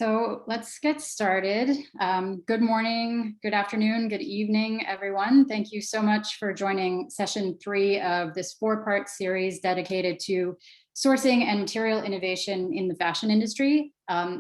So let's get started. Good morning, good afternoon, good evening, everyone. Thank you so much for joining session 3 of this 4-part series dedicated to sourcing and material innovation in the fashion industry.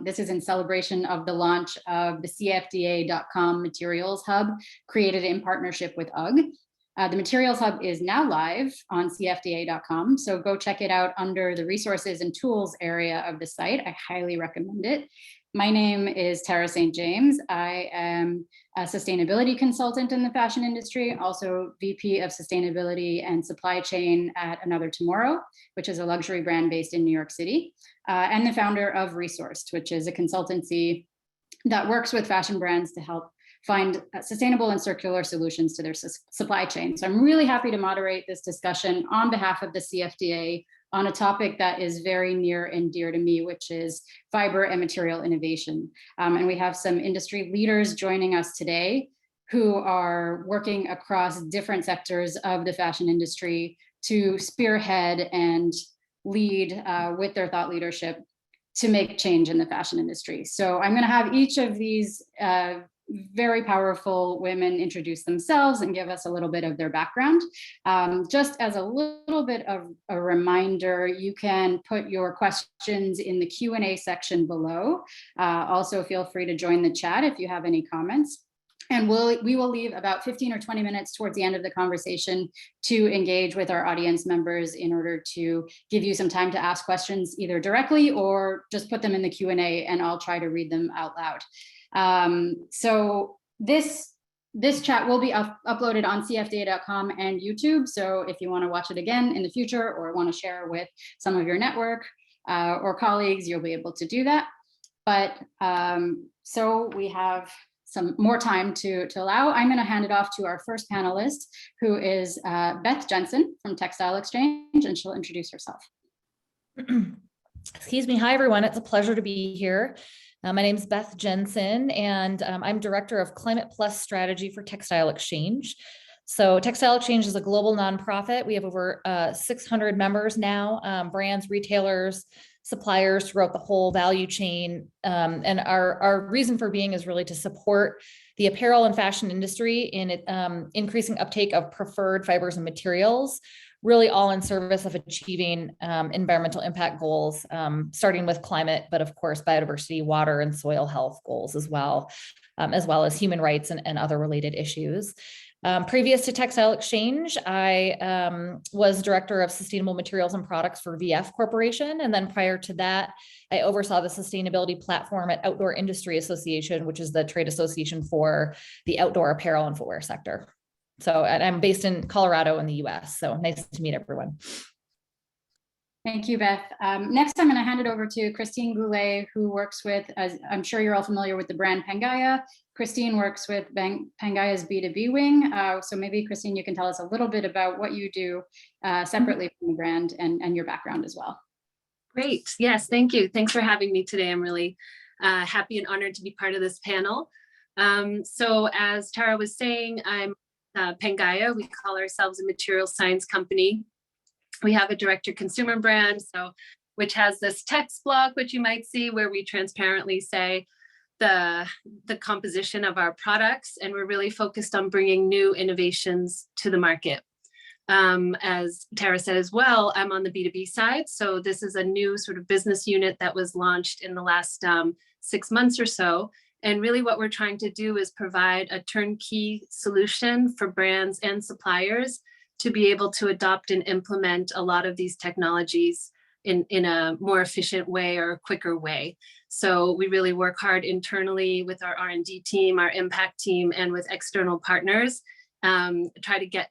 This is in celebration of the launch of the CFDA.com Materials Hub, created in partnership with UGG. The Materials Hub is now live on CFDA.com, so go check it out under the resources and tools area of the site. I highly recommend it. My name is Tara St. James. I am a sustainability consultant in the fashion industry, also VP of Sustainability and Supply Chain at Another Tomorrow, which is a luxury brand based in New York City, and the founder of Resourced, which is a consultancy that works with fashion brands to help find sustainable and circular solutions to their supply chain. So I'm really happy to moderate this discussion on behalf of the CFDA on a topic that is very near and dear to me, which is fiber and material innovation. And we have some industry leaders joining us today who are working across different sectors of the fashion industry to spearhead and lead with their thought leadership to make change in the fashion industry. So I'm going to have each of these very powerful women introduce themselves and give us a little bit of their background. Just as a little bit of a reminder, you can put your questions in the Q&A section below. Also, feel free to join the chat if you have any comments. And we will leave about 15 or 20 minutes towards the end of the conversation to engage with our audience members in order to give you some time to ask questions either directly or just put them in the Q&A and I'll try to read them out loud. So this chat will be uploaded on CFDA.com and YouTube. So if you want to watch it again in the future or want to share with some of your network or colleagues, you'll be able to do that. But so we have some more time to allow. I'm going to hand it off to our first panelist, who is Beth Jensen from Textile Exchange, and she'll introduce herself. Excuse me. Hi, everyone. It's a pleasure to be here. My name is Beth Jensen, and I'm Director of Climate Plus Strategy for Textile Exchange. So Textile Exchange is a global nonprofit. We have over 600 members now, brands, retailers, suppliers throughout the whole value chain. And our reason for being is really to support the apparel and fashion industry in increasing uptake of preferred fibers and materials, really all in service of achieving environmental impact goals, starting with climate, but of course, biodiversity, water, and soil health goals as well as human rights and other related issues. Previous to Textile Exchange, I was Director of Sustainable Materials and Products for VF Corporation. And then prior to that, I oversaw the sustainability platform at Outdoor Industry Association, which is the trade association for the outdoor apparel and footwear sector. So I'm based in Colorado in the US. So nice to meet everyone. Thank you, Beth. Next, I'm going to hand it over to Christine Goulet, who works with, as I'm sure you're all familiar with the brand Pangaia. Christine works with Pangaia's B2B wing. So maybe, Christine, you can tell us a little bit about what you do separately from the brand and your background as well. Great. Yes, thank you. Thanks for having me today. I'm really happy and honored to be part of this panel. So as Tara was saying, I'm Pangaia. We call ourselves a material science company. We have a direct-to-consumer brand, which has this text block, which you might see, where we transparently say the composition of our products, and we're really focused on bringing new innovations to the market. As Tara said as well, I'm on the B2B side, so this is a new sort of business unit that was launched in the last 6 months or so. And really what we're trying to do is provide a turnkey solution for brands and suppliers to be able to adopt and implement a lot of these technologies in a more efficient way or a quicker way. So we really work hard internally with our R&D team, our impact team, and with external partners, try to get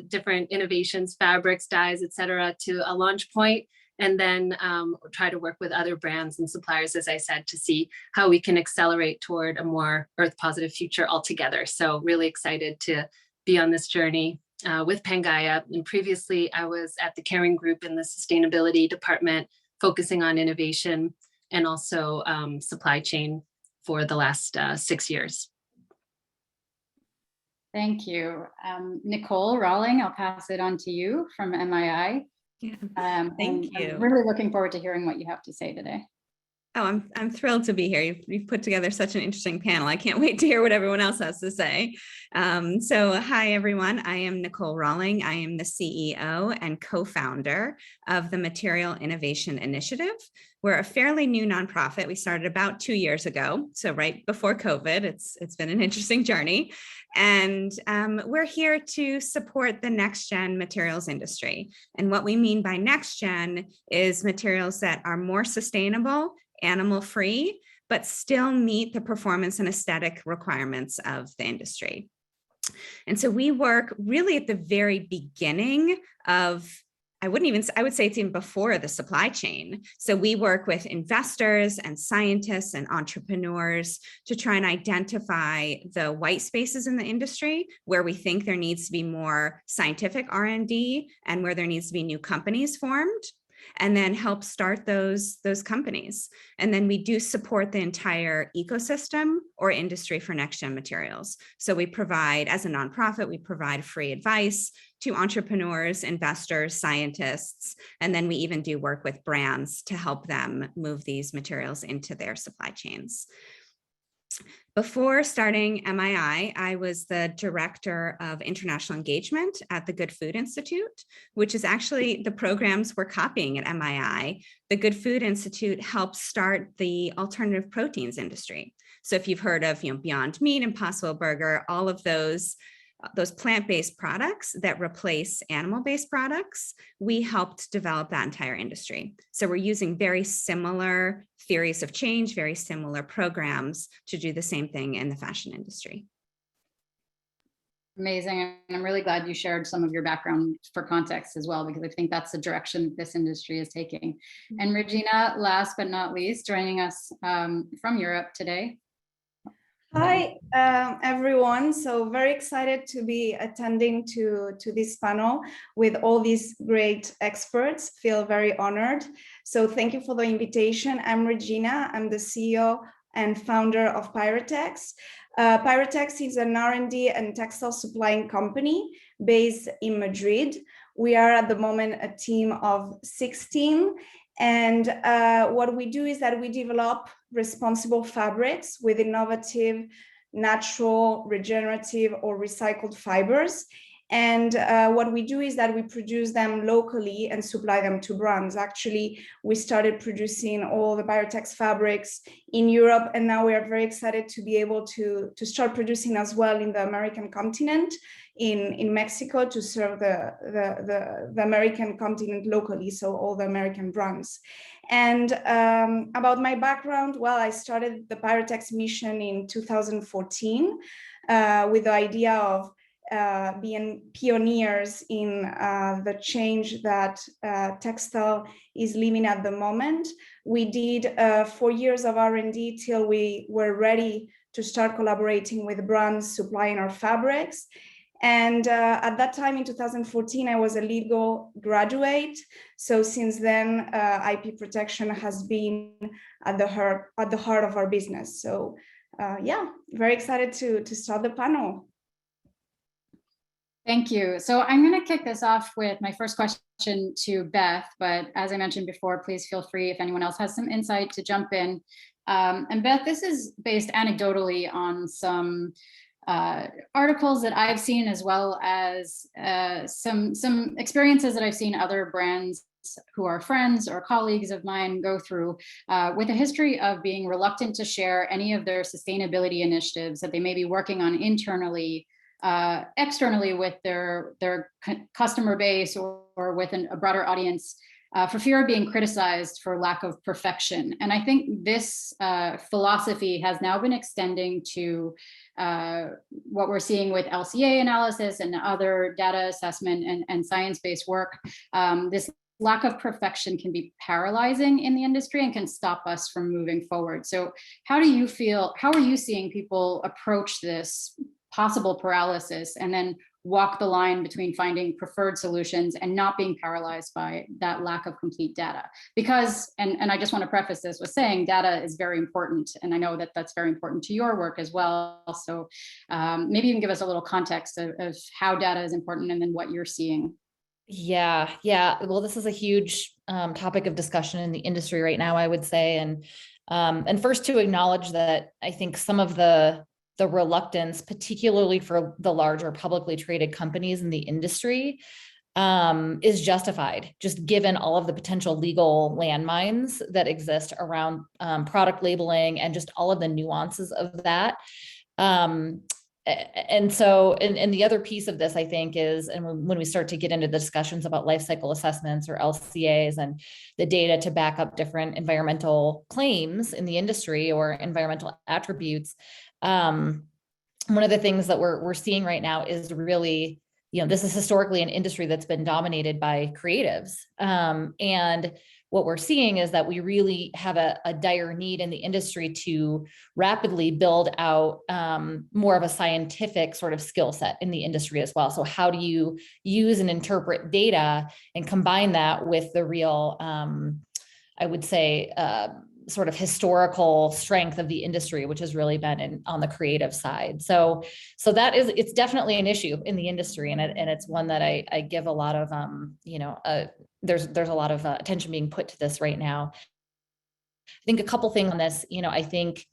different innovations, fabrics, dyes, et cetera, to a launch point, and then try to work with other brands and suppliers, as I said, to see how we can accelerate toward a more earth positive future altogether. So really excited to be on this journey with Pangaia. And previously I was at the Caring Group in the sustainability department, focusing on innovation and also supply chain for the last 6 years. Thank you. Nicole Rawling, I'll pass it on to you from MII. Yeah. Thank you. I'm really looking forward to hearing what you have to say today. Oh, I'm thrilled to be here. You've put together such an interesting panel. I can't wait to hear what everyone else has to say. So hi, everyone. I am Nicole Rawling. I am the CEO and co-founder of the Material Innovation Initiative. We're a fairly new nonprofit. We started about 2 years ago, so right before COVID. It's been an interesting journey. And we're here to support the next gen materials industry. And what we mean by next gen is materials that are more sustainable, animal-free, but still meet the performance and aesthetic requirements of the industry. And so we work really at the very beginning of, I would say it's even before the supply chain. So we work with investors and scientists and entrepreneurs to try and identify the white spaces in the industry where we think there needs to be more scientific R&D and where there needs to be new companies formed, and then help start those companies. And then we do support the entire ecosystem or industry for next gen materials. So we provide, as a nonprofit, we provide free advice to entrepreneurs, investors, scientists, and then we even do work with brands to help them move these materials into their supply chains. Before starting MII, I was the Director of International Engagement at the Good Food Institute, which is actually the programs we're copying at MII. The Good Food Institute helped start the alternative proteins industry. So if you've heard of Beyond Meat, Impossible Burger, all of those plant-based products that replace animal-based products, we helped develop that entire industry. So we're using very similar theories of change, very similar programs to do the same thing in the fashion industry. Amazing. And I'm really glad you shared some of your background for context as well, because I think that's the direction this industry is taking. And Regina, last but not least, joining us from Europe today. Hi, everyone. So very excited to be attending to this panel with all these great experts. Feel very honored. So thank you for the invitation. I'm Regina. I'm the CEO and founder of PYRATEX. PYRATEX is an R&D and textile supplying company based in Madrid. We are at the moment a team of 16. And what we do is that we develop responsible fabrics with innovative, natural, regenerative, or recycled fibers. And what we do is that we produce them locally and supply them to brands. Actually, we started producing all the PYRATEX fabrics in Europe, and now we are very excited to be able to start producing as well in the American continent, in Mexico, to serve the American continent locally, so all the American brands. And about my background, well, I started the PYRATEX mission in 2014 with the idea of being pioneers in the change that textile is living at the moment. We did 4 years of R&D till we were ready to start collaborating with brands supplying our fabrics. And at that time in 2014, I was a legal graduate. So since then, IP protection has been at the heart of our business. So yeah, very excited to start the panel. Thank you. So I'm going to kick this off with my first question to Beth, but as I mentioned before, please feel free if anyone else has some insight to jump in. And Beth, this is based anecdotally on some articles that I've seen, as well as some experiences that I've seen other brands who are friends or colleagues of mine go through with a history of being reluctant to share any of their sustainability initiatives that they may be working on internally, externally with their customer base or with a broader audience, for fear of being criticized for lack of perfection. And I think this philosophy has now been extending to what we're seeing with LCA analysis and other data assessment and science-based work. This lack of perfection can be paralyzing in the industry and can stop us from moving forward. So how do you feel, how are you seeing people approach this possible paralysis and then walk the line between finding preferred solutions and not being paralyzed by that lack of complete data? Because, and I just want to preface this with saying data is very important. And I know that that's very important to your work as well. So maybe you can give us a little context of how data is important and then what you're seeing. Yeah. Well, this is a huge topic of discussion in the industry right now, I would say. And And first to acknowledge that I think some of the reluctance, particularly for the larger publicly traded companies in the industry, is justified, just given all of the potential legal landmines that exist around product labeling and just all of the nuances of that. And so, and the other piece of this, I think, is, and when we start to get into the discussions about life cycle assessments or LCAs and the data to back up different environmental claims in the industry or environmental attributes, one of the things that we're seeing right now is really, this is historically an industry that's been dominated by creatives. And what we're seeing is that we really have a dire need in the industry to rapidly build out more of a scientific sort of skill set in the industry as well. So how do you use and interpret data and combine that with the real, I would say, sort of historical strength of the industry, which has really been on the creative side. So it's definitely an issue in the industry, and it's one that I give a lot of, there's a lot of attention being put to this right now. I think a couple things on this, I think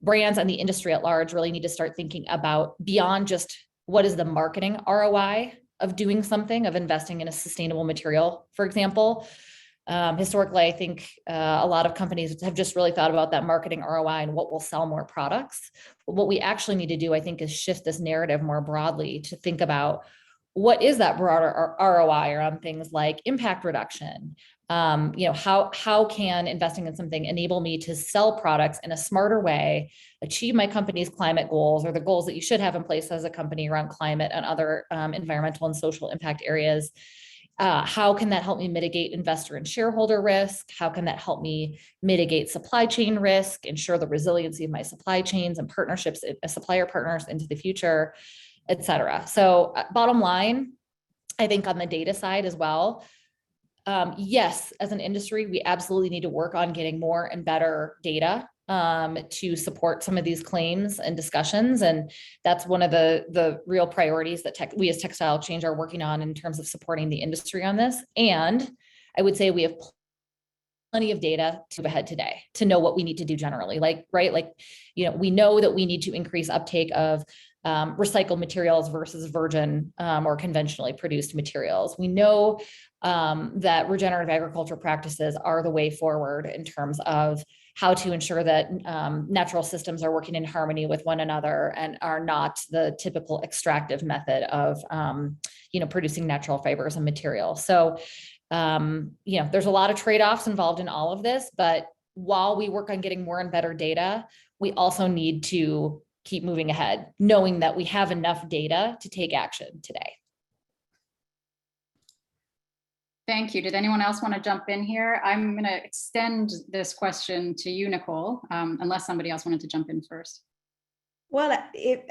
brands and the industry at large really need to start thinking about beyond just what is the marketing ROI of doing something, of investing in a sustainable material, for example. Historically, I think a lot of companies have just really thought about that marketing ROI and what will sell more products. But what we actually need to do, I think, is shift this narrative more broadly to think about what is that broader ROI around things like impact reduction. How can investing in something enable me to sell products in a smarter way, achieve my company's climate goals, or the goals that you should have in place as a company around climate and other environmental and social impact areas? How can that help me mitigate investor and shareholder risk? How can that help me mitigate supply chain risk, ensure the resiliency of my supply chains and partnerships, supplier partners into the future, et cetera? So bottom line, I think on the data side as well, yes, as an industry, we absolutely need to work on getting more and better data to support some of these claims and discussions. And that's one of the real priorities that we as Textile Exchange are working on in terms of supporting the industry on this. And I would say we have plenty of data to ahead today to know what we need to do generally, we know that we need to increase uptake of recycled materials versus virgin or conventionally produced materials. We know that regenerative agriculture practices are the way forward in terms of how to ensure that natural systems are working in harmony with one another and are not the typical extractive method of producing natural fibers and materials. So there's a lot of trade-offs involved in all of this, but while we work on getting more and better data, we also need to keep moving ahead, knowing that we have enough data to take action today. Thank you. Did anyone else want to jump in here? I'm going to extend this question to you, Nicole, unless somebody else wanted to jump in first. Well,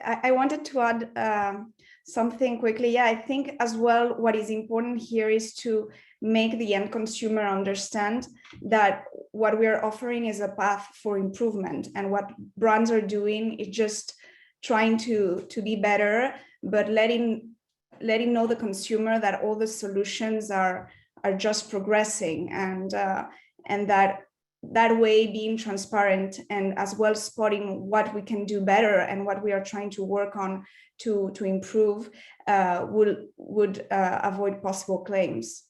I wanted to add something quickly. Yeah, I think as well, what is important here is to make the end consumer understand that what we are offering is a path for improvement, and what brands are doing is just trying to be better, but letting know the consumer that all the solutions are just progressing, and that way being transparent and as well spotting what we can do better and what we are trying to work on to improve would avoid possible claims.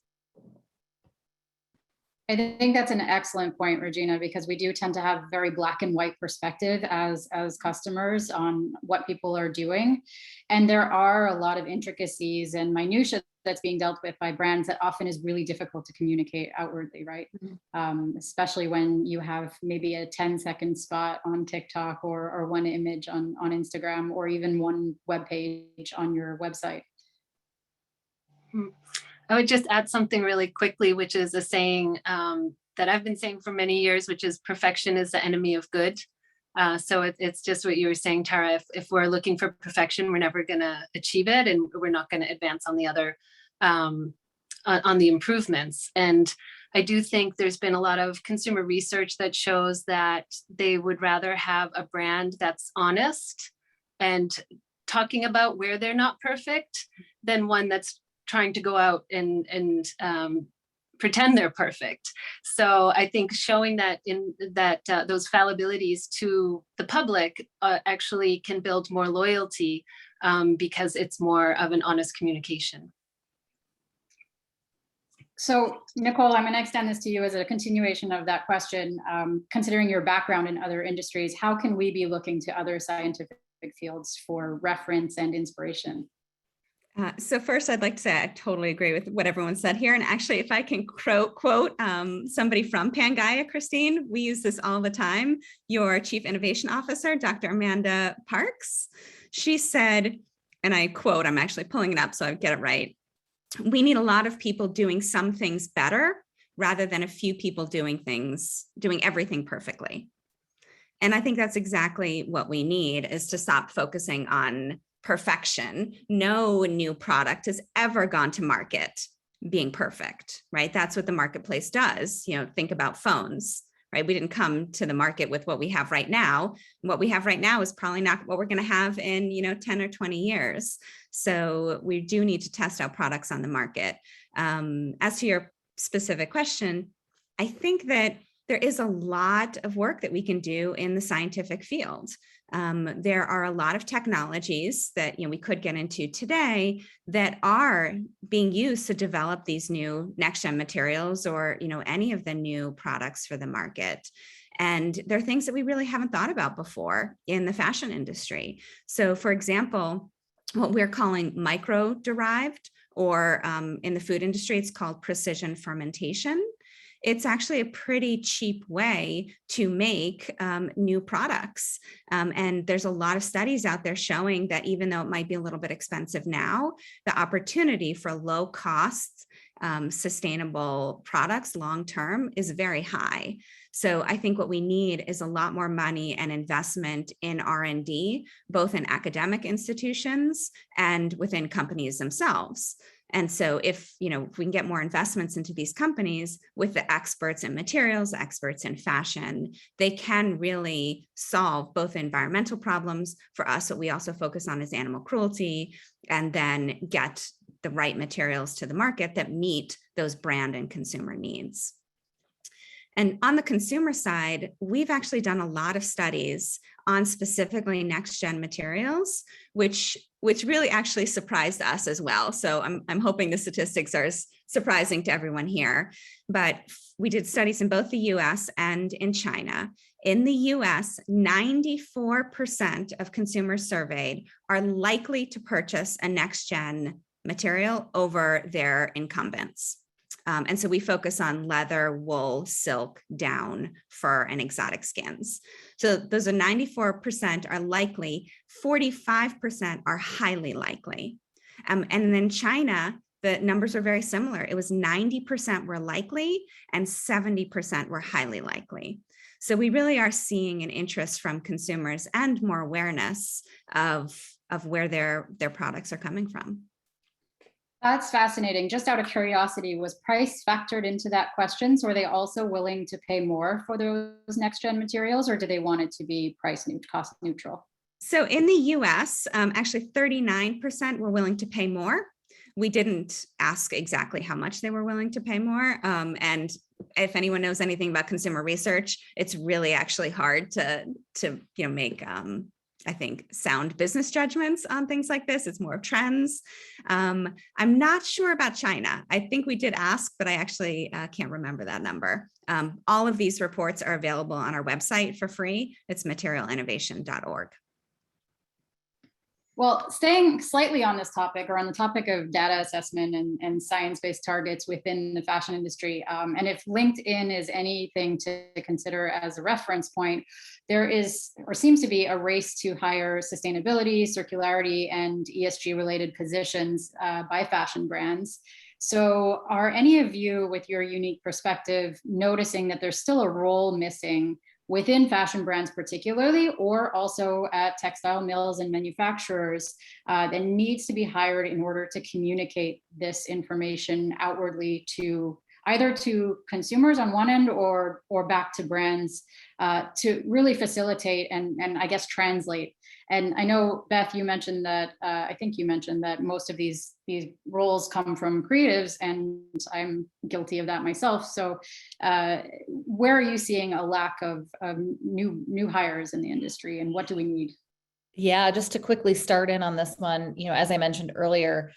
I think that's an excellent point, Regina, because we do tend to have very black and white perspective as customers on what people are doing. And there are a lot of intricacies and minutiae that's being dealt with by brands that often is really difficult to communicate outwardly, right? Mm-hmm. Especially when you have maybe a 10-second spot on TikTok or one image on Instagram, or even one web page on your website. Mm-hmm. I would just add something really quickly, which is a saying that I've been saying for many years, which is perfection is the enemy of good. So it's just what you were saying, Tara. If we're looking for perfection, we're never going to achieve it, and we're not going to advance on the other, on the improvements. And I do think there's been a lot of consumer research that shows that they would rather have a brand that's honest and talking about where they're not perfect than one that's trying to go out and pretend they're perfect. So I think showing that those fallibilities to the public actually can build more loyalty because it's more of an honest communication. So Nicole, I'm going to extend this to you as a continuation of that question. Considering your background in other industries, how can we be looking to other scientific fields for reference and inspiration? So first, I'd like to say I totally agree with what everyone said here. And actually, if I can quote somebody from Pangaia, Christine, we use this all the time. Your Chief Innovation Officer, Dr. Amanda Parks, she said, and I quote, I'm actually pulling it up so I get it right. We need a lot of people doing some things better rather than a few people doing everything perfectly. And I think that's exactly what we need, is to stop focusing on perfection. No new product has ever gone to market being perfect, right? That's what the marketplace does. Think about phones, right? We didn't come to the market with what we have right now. What we have right now is probably not what we're going to have in 10 or 20 years. So we do need to test out products on the market. As to your specific question, I think that there is a lot of work that we can do in the scientific field. There are a lot of technologies that we could get into today that are being used to develop these new next-gen materials or any of the new products for the market. And there are things that we really haven't thought about before in the fashion industry. So for example, what we're calling micro-derived, or in the food industry, it's called precision fermentation. It's actually a pretty cheap way to make new products. And there's a lot of studies out there showing that even though it might be a little bit expensive now, the opportunity for low cost, sustainable products long-term is very high. So I think what we need is a lot more money and investment in R&D, both in academic institutions and within companies themselves. And so if we can get more investments into these companies with the experts in materials, experts in fashion, they can really solve both environmental problems. For us, what we also focus on is animal cruelty, and then get the right materials to the market that meet those brand and consumer needs. And on the consumer side, we've actually done a lot of studies on specifically next-gen materials, which really actually surprised us as well. So I'm hoping the statistics are surprising to everyone here. But we did studies in both the US and in China. In the US, 94% of consumers surveyed are likely to purchase a next-gen material over their incumbents. And so we focus on leather, wool, silk, down, fur, and exotic skins. So those are 94% are likely, 45% are highly likely. And then China, the numbers are very similar. It was 90% were likely and 70% were highly likely. So we really are seeing an interest from consumers and more awareness of where their products are coming from. That's fascinating. Just out of curiosity, was price factored into that question? So are they also willing to pay more for those next-gen materials, or do they want it to be cost neutral? So in the US, actually 39% were willing to pay more. We didn't ask exactly how much they were willing to pay more. And if anyone knows anything about consumer research, it's really actually hard to make I think, sound business judgments on things like this. It's more of trends. I'm not sure about China. I think we did ask, but I actually can't remember that number. All of these reports are available on our website for free. It's materialinnovation.org. Well, staying slightly on this topic, or on the topic of data assessment and science-based targets within the fashion industry, and if LinkedIn is anything to consider as a reference point, there is, or seems to be, a race to higher sustainability, circularity, and ESG-related positions by fashion brands. So are any of you, with your unique perspective, noticing that there's still a role missing within fashion brands particularly, or also at textile mills and manufacturers that needs to be hired in order to communicate this information outwardly to either to consumers on one end or back to brands to really facilitate and I guess translate. And I know, Beth, you mentioned that, I think you mentioned that most of these roles come from creatives, and I'm guilty of that myself. So where are you seeing a lack of new hires in the industry, and what do we need? Yeah, just to quickly start in on this one, as I mentioned earlier,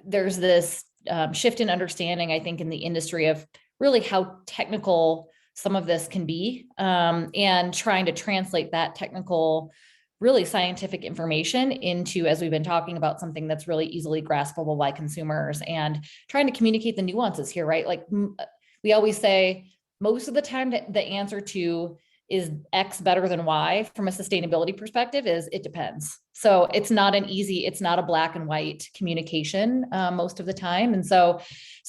there's this shift in understanding, I think, in the industry of really how technical some of this can be, and trying to translate that technical, really scientific information into, as we've been talking about, something that's really easily graspable by consumers, and trying to communicate the nuances here, right? Like we always say, most of the time the answer to is X better than Y from a sustainability perspective is it depends. So it's not a black and white communication most of the time. And so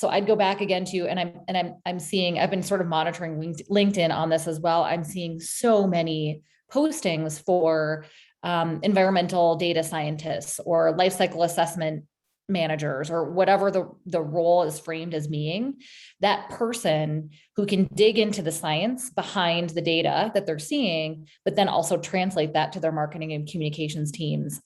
I'd go back again to, and I'm seeing, I've been sort of monitoring LinkedIn on this as well. I'm seeing so many postings for environmental data scientists or life cycle assessment managers, or whatever the role is framed as being, that person who can dig into the science behind the data that they're seeing, but then also translate that to their marketing and communications teams,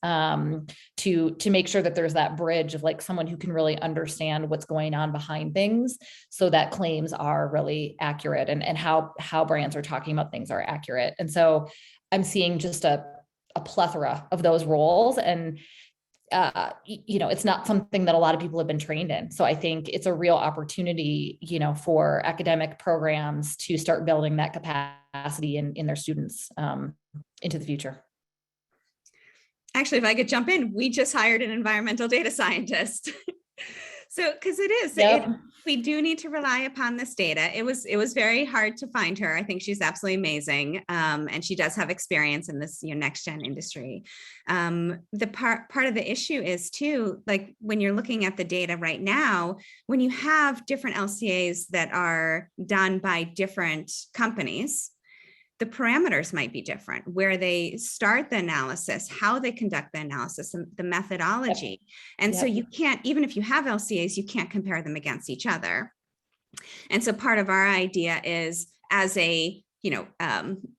to make sure that there's that bridge of like someone who can really understand what's going on behind things, so that claims are really accurate, and how brands are talking about things are accurate. And so I'm seeing just a plethora of those roles, and it's not something that a lot of people have been trained in. So I think it's a real opportunity, for academic programs to start building that capacity in their students into the future. Actually, if I could jump in, we just hired an environmental data scientist. So, because it is, Yep. We do need to rely upon this data. It was very hard to find her. I think she's absolutely amazing. And she does have experience in this next gen industry. The part of the issue is too, like when you're looking at the data right now, when you have different LCAs that are done by different companies, the parameters might be different, where they start the analysis, how they conduct the analysis, and the methodology. And so you can't, even if you have LCAs, you can't compare them against each other. And so part of our idea is, as a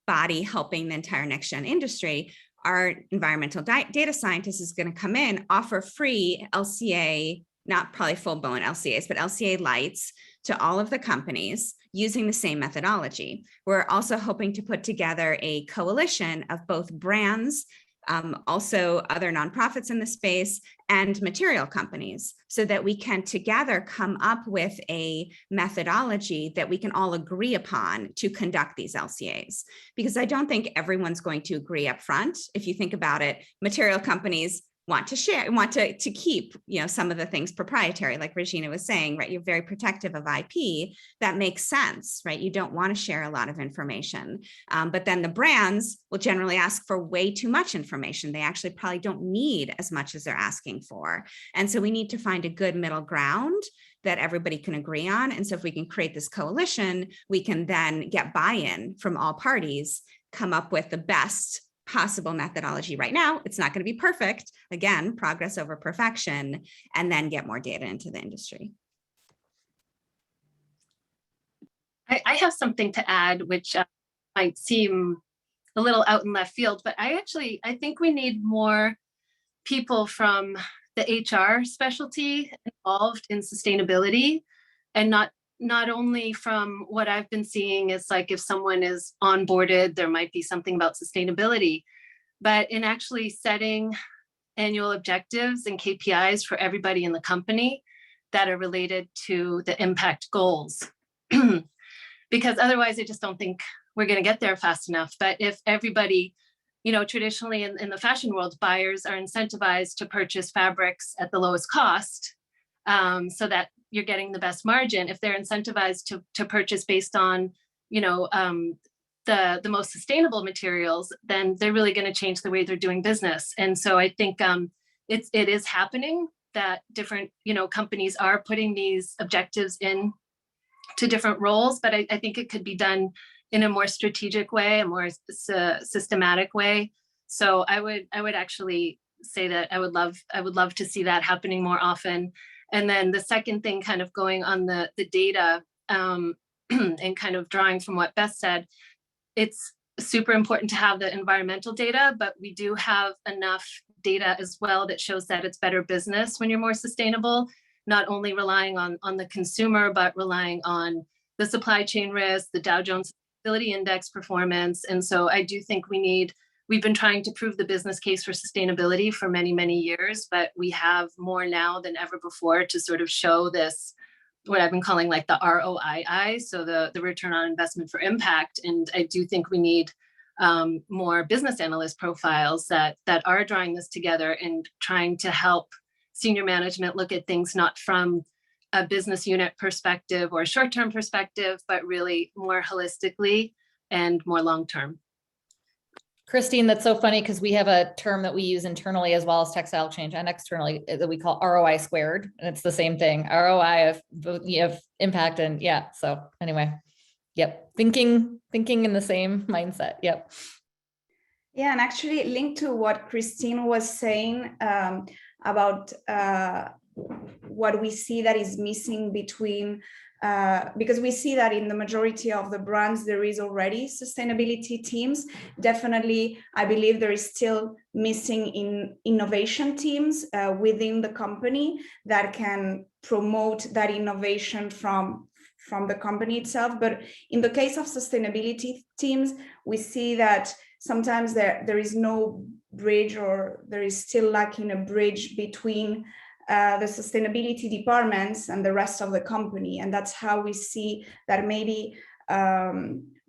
body helping the entire next gen industry, our environmental data scientist is going to come in, offer free LCA, not probably full blown LCAs, but LCA lights to all of the companies using the same methodology. We're also hoping to put together a coalition of both brands, also other nonprofits in the space, and material companies, so that we can together come up with a methodology that we can all agree upon to conduct these LCAs. Because I don't think everyone's going to agree up front. If you think about it, material companies want to share, want to keep, some of the things proprietary, like Regina was saying, right? You're very protective of IP. That makes sense, right? You don't want to share a lot of information. But then the brands will generally ask for way too much information. They actually probably don't need as much as they're asking for. And so we need to find a good middle ground that everybody can agree on. And so if we can create this coalition, we can then get buy-in from all parties, come up with the best possible methodology. Right now, it's not going to be perfect. Again, progress over perfection, and then get more data into the industry. I have something to add, which might seem a little out in left field, but I think we need more people from the HR specialty involved in sustainability, and not only from what I've been seeing is like if someone is onboarded, there might be something about sustainability, but in actually setting annual objectives and KPIs for everybody in the company that are related to the impact goals. Because otherwise, I just don't think we're going to get there fast enough. But if everybody, traditionally in the fashion world, buyers are incentivized to purchase fabrics at the lowest cost, so that you're getting the best margin. If they're incentivized to purchase based on, the most sustainable materials, then they're really going to change the way they're doing business. And so I think it is happening that different, companies are putting these objectives in to different roles, but I think it could be done in a more strategic way, a more systematic way. So I would actually say that I would love to see that happening more often. And then the second thing, kind of going on the data, and kind of drawing from what Beth said, it's super important to have the environmental data, but we do have enough data as well that shows that it's better business when you're more sustainable, not only relying on the consumer, but relying on the supply chain risk, the Dow Jones Sustainability Index performance. And so I do think we've been trying to prove the business case for sustainability for many, many years, but we have more now than ever before to sort of show this, what I've been calling like the ROII, so the return on investment for impact. And I do think we need more business analyst profiles that are drawing this together and trying to help senior management look at things not from a business unit perspective or a short-term perspective, but really more holistically and more long-term. Christine, that's so funny because we have a term that we use internally as well as Textile Exchange and externally that we call ROI squared. And it's the same thing, ROI of impact. And yeah, so anyway, yep. Thinking in the same mindset. Yep. Yeah, and actually linked to what Christine was saying about what we see that is missing between, because we see that in the majority of the brands, there is already sustainability teams. Definitely, I believe there is still missing in innovation teams within the company that can promote that innovation from the company itself. But in the case of sustainability teams, we see that sometimes there is no bridge, or there is still lacking a bridge between the sustainability departments and the rest of the company. And that's how we see that maybe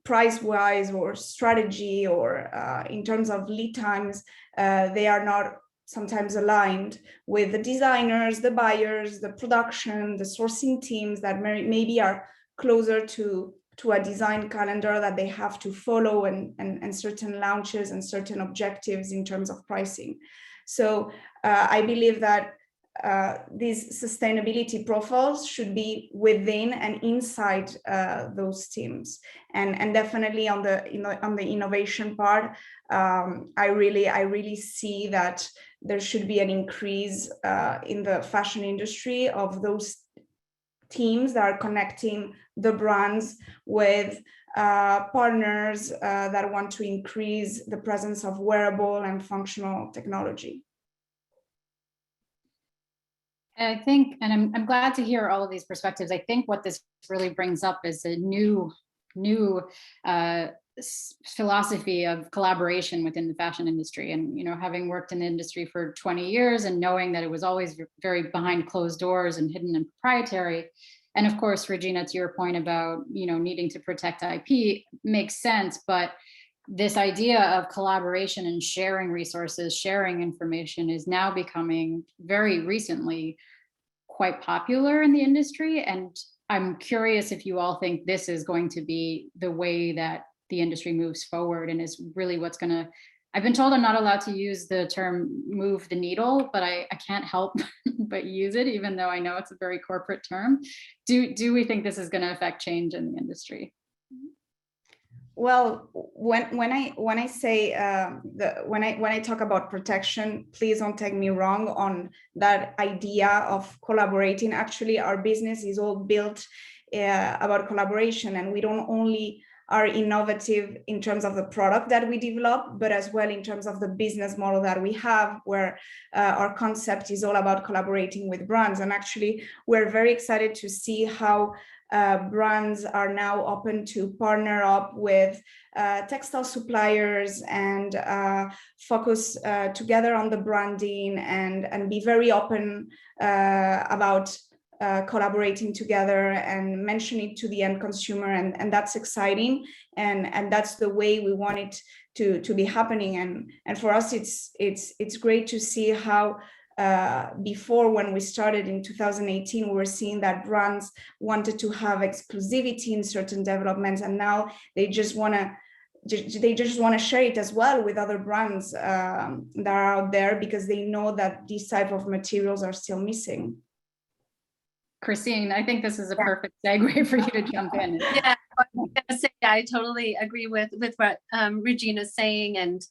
price-wise or strategy or in terms of lead times, they are not sometimes aligned with the designers, the buyers, the production, the sourcing teams that maybe are closer to a design calendar that they have to follow and certain launches and certain objectives in terms of pricing. So I believe that these sustainability profiles should be within and inside those teams, and definitely on the innovation part, I really see that there should be an increase in the fashion industry of those teams that are connecting the brands with partners that want to increase the presence of wearable and functional technology. I think, and I'm glad to hear all of these perspectives. I think what this really brings up is a new philosophy of collaboration within the fashion industry. And, you know, having worked in the industry for 20 years and knowing that it was always very behind closed doors and hidden and proprietary. And of course, Regina, to your point about, you know, needing to protect IP makes sense, but this idea of collaboration and sharing resources, sharing information is now becoming very recently quite popular in the industry. And I'm curious if you all think this is going to be the way that the industry moves forward and is really what's going to, I've been told I'm not allowed to use the term move the needle, but I can't help but use it, even though I know it's a very corporate term. Do we think this is going to affect change in the industry? Well, when I say when I talk about protection, please don't take me wrong on that idea of collaborating. Actually, our business is all built about collaboration, and we don't only are innovative in terms of the product that we develop, but as well in terms of the business model that we have, where our concept is all about collaborating with brands. And actually, we're very excited to see how brands are now open to partner up with textile suppliers and focus together on the branding and be very open about collaborating together and mention it to the end consumer, and that's exciting, and that's the way we want it to be happening. And for us, it's great to see how before, when we started in 2018, we were seeing that brands wanted to have exclusivity in certain developments, and now they just want to share it as well with other brands that are out there, because they know that these type of materials are still missing. Christine, I think this is a perfect segue for you to jump in. Yeah, I totally agree with what Regina's saying, and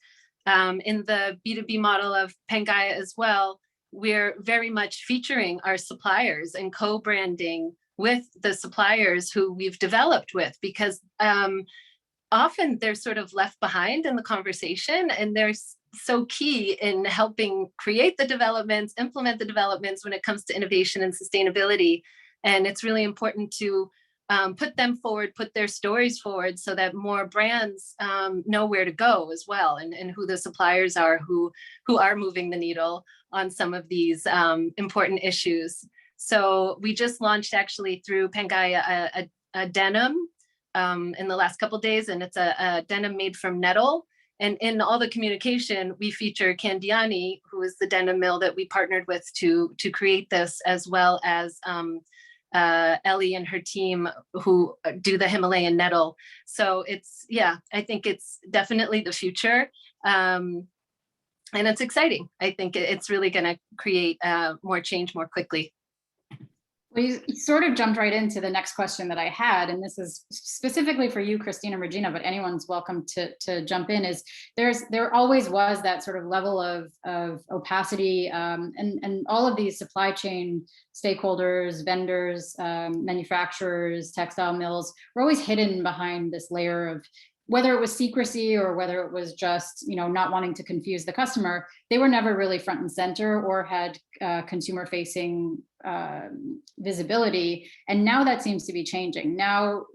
in the B2B model of Pangaia as well, we're very much featuring our suppliers and co-branding with the suppliers who we've developed with, because often they're sort of left behind in the conversation, and they're so key in helping create the developments, implement the developments when it comes to innovation and sustainability. And it's really important to put them forward, put their stories forward, so that more brands know where to go as well, and who the suppliers are who are moving the needle on some of these important issues. So we just launched actually through Pangaia a denim in the last couple of days, and it's a denim made from nettle. And in all the communication, we feature Candiani, who is the denim mill that we partnered with to create this, as well as Ellie and her team who do the Himalayan nettle. So it's, yeah, I think it's definitely the future. And it's exciting. I think it's really going to create more change more quickly. Well, you sort of jumped right into the next question that I had, and this is specifically for you, Christine and Regina, but anyone's welcome to jump in, is there always was that sort of level of opacity, and all of these supply chain stakeholders, vendors, manufacturers, textile mills were always hidden behind this layer of, whether it was secrecy or whether it was just, not wanting to confuse the customer, they were never really front and center or had consumer facing visibility. And now that seems to be changing. Now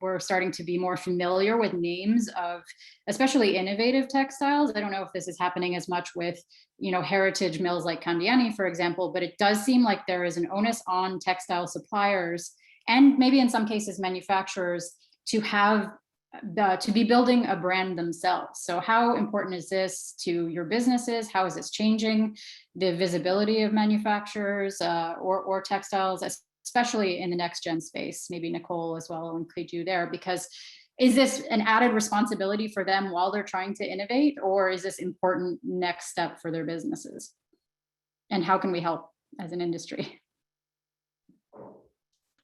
we're starting to be more familiar with names of, especially innovative textiles. I don't know if this is happening as much with, heritage mills like Candiani, for example, but it does seem like there is an onus on textile suppliers, and maybe in some cases manufacturers, to be building a brand themselves. So how important is this to your businesses? How is this changing the visibility of manufacturers or textiles, especially in the next gen space? Maybe Nicole as well, I'll include you there, because is this an added responsibility for them while they're trying to innovate, or is this important next step for their businesses? And how can we help as an industry?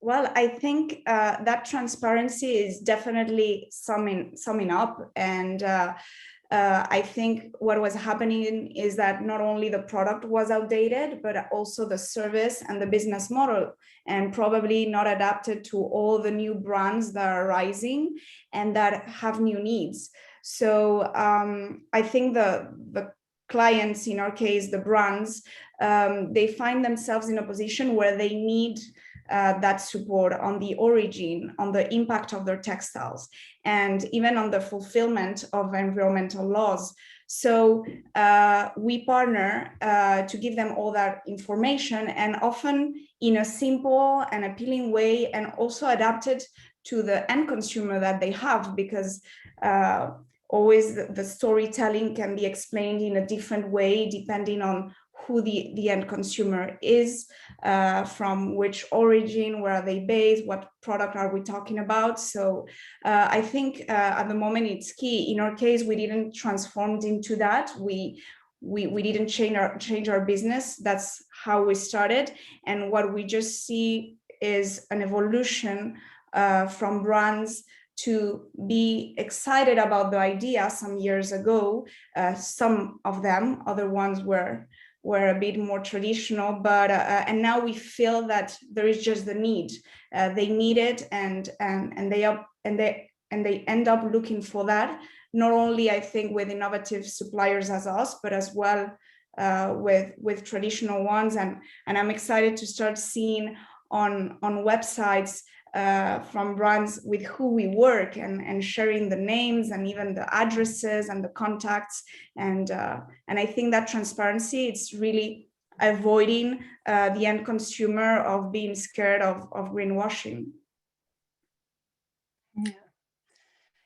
Well, I think that transparency is definitely summing up. And I think what was happening is that not only the product was outdated, but also the service and the business model, and probably not adapted to all the new brands that are rising and that have new needs. So I think the clients, in our case, the brands, they find themselves in a position where they need that support on the origin, on the impact of their textiles, and even on the fulfillment of environmental laws. So we partner to give them all that information, and often in a simple and appealing way, and also adapted to the end consumer that they have, because always the storytelling can be explained in a different way depending on who the end consumer is, from which origin, where are they based, what product are we talking about. So I think at the moment it's key. In our case, we didn't transform into that. We didn't change our business. That's how we started. And what we just see is an evolution from brands to be excited about the idea some years ago. Some of them, other ones were a bit more traditional, but and now we feel that there is just the need. They need it, and they end up looking for that. Not only, I think, with innovative suppliers as us, but as well with traditional ones. And I'm excited to start seeing on websites from brands with who we work, and sharing the names and even the addresses and the contacts. And I think that transparency, it's really avoiding the end consumer of being scared of greenwashing.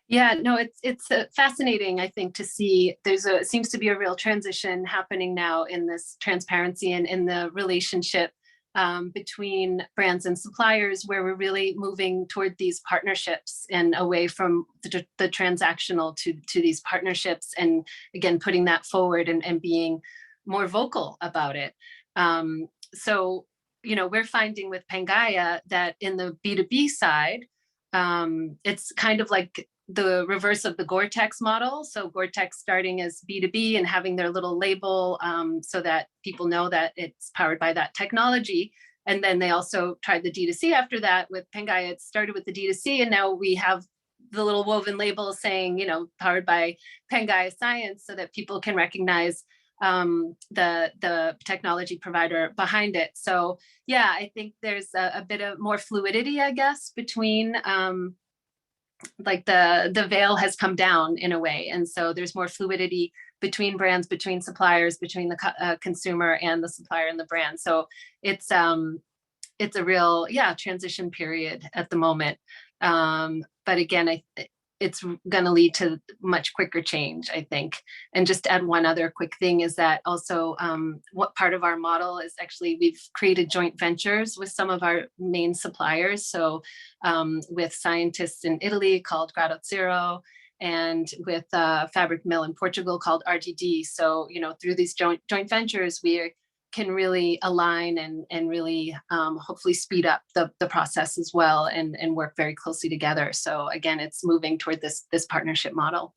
Yeah, no, it's fascinating, I think, to see seems to be a real transition happening now in this transparency and in the relationship between brands and suppliers, where we're really moving toward these partnerships and away from the transactional to these partnerships, and again, putting that forward and being more vocal about it. So, we're finding with Pangaia that in the B2B side, it's kind of like the reverse of the Gore-Tex model. So Gore-Tex starting as B2B and having their little label so that people know that it's powered by that technology. And then they also tried the D2C after that with Pangaia. It started with the D2C, and now we have the little woven label saying, you know, powered by Pangaia science, so that people can recognize the technology provider behind it. So yeah, I think there's a bit of more fluidity, I guess, between like the veil has come down in a way. And so there's more fluidity between brands, between suppliers, between the consumer and the supplier and the brand. So it's a real, yeah, transition period at the moment. But again, it's going to lead to much quicker change, I think. And just to add one other quick thing is that also what part of our model is actually we've created joint ventures with some of our main suppliers. So with scientists in Italy called Grado Zero, and with a fabric mill in Portugal called RGD. So, you know, through these joint ventures, we can really align and really hopefully speed up the process as well, and work very closely together. So again, it's moving toward this partnership model.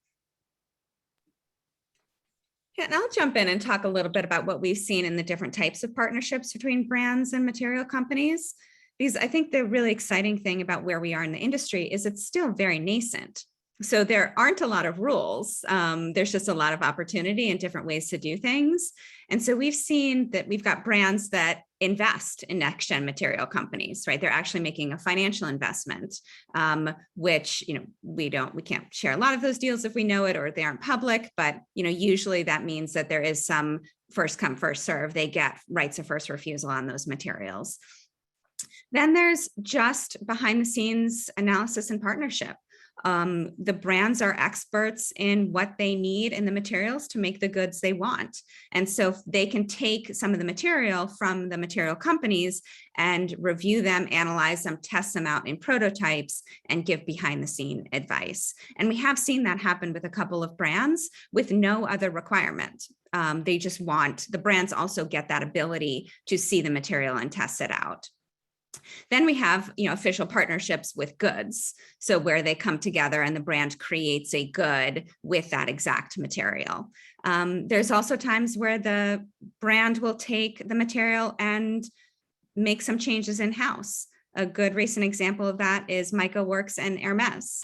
Yeah, and I'll jump in and talk a little bit about what we've seen in the different types of partnerships between brands and material companies, because I think the really exciting thing about where we are in the industry is it's still very nascent. So there aren't a lot of rules. There's just a lot of opportunity and different ways to do things. And so we've seen that we've got brands that invest in next gen material companies, right? They're actually making a financial investment, which, you know, we can't share a lot of those deals if we know it or they aren't public, but, you know, usually that means that there is some first come, first serve. They get rights of first refusal on those materials. Then there's just behind the scenes analysis and partnership. The brands are experts in what they need in the materials to make the goods they want. And so they can take some of the material from the material companies and review them, analyze them, test them out in prototypes, and give behind the scene advice. And we have seen that happen with a couple of brands with no other requirement. They just want, the brands also get that ability to see the material and test it out. Then we have, you know, official partnerships with goods. So where they come together and the brand creates a good with that exact material. There's also times where the brand will take the material and make some changes in-house. A good recent example of that is Mica Works and Hermes.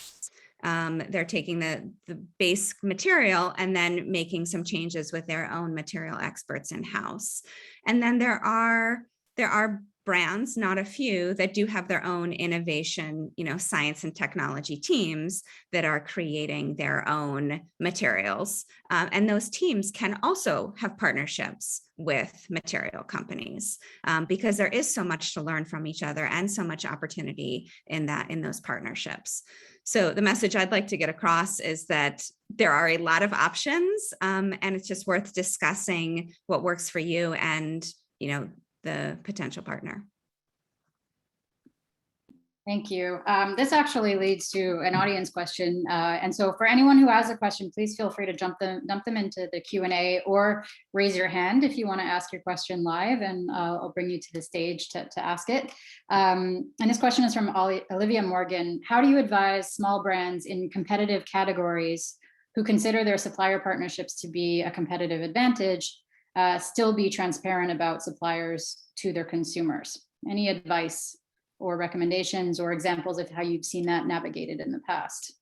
They're taking the base material and then making some changes with their own material experts in-house. And then there are brands, not a few, that do have their own innovation, you know, science and technology teams that are creating their own materials. And those teams can also have partnerships with material companies because there is so much to learn from each other and so much opportunity in those partnerships. So the message I'd like to get across is that there are a lot of options, and it's just worth discussing what works for you and, you know, the potential partner. Thank you. This actually leads to an audience question. And so for anyone who has a question, please feel free to dump them into the Q&A or raise your hand if you want to ask your question live, and I'll bring you to the stage to ask it. And this question is from Olivia Morgan. How do you advise small brands in competitive categories who consider their supplier partnerships to be a competitive advantage still be transparent about suppliers to their consumers? Any advice or recommendations or examples of how you've seen that navigated in the past?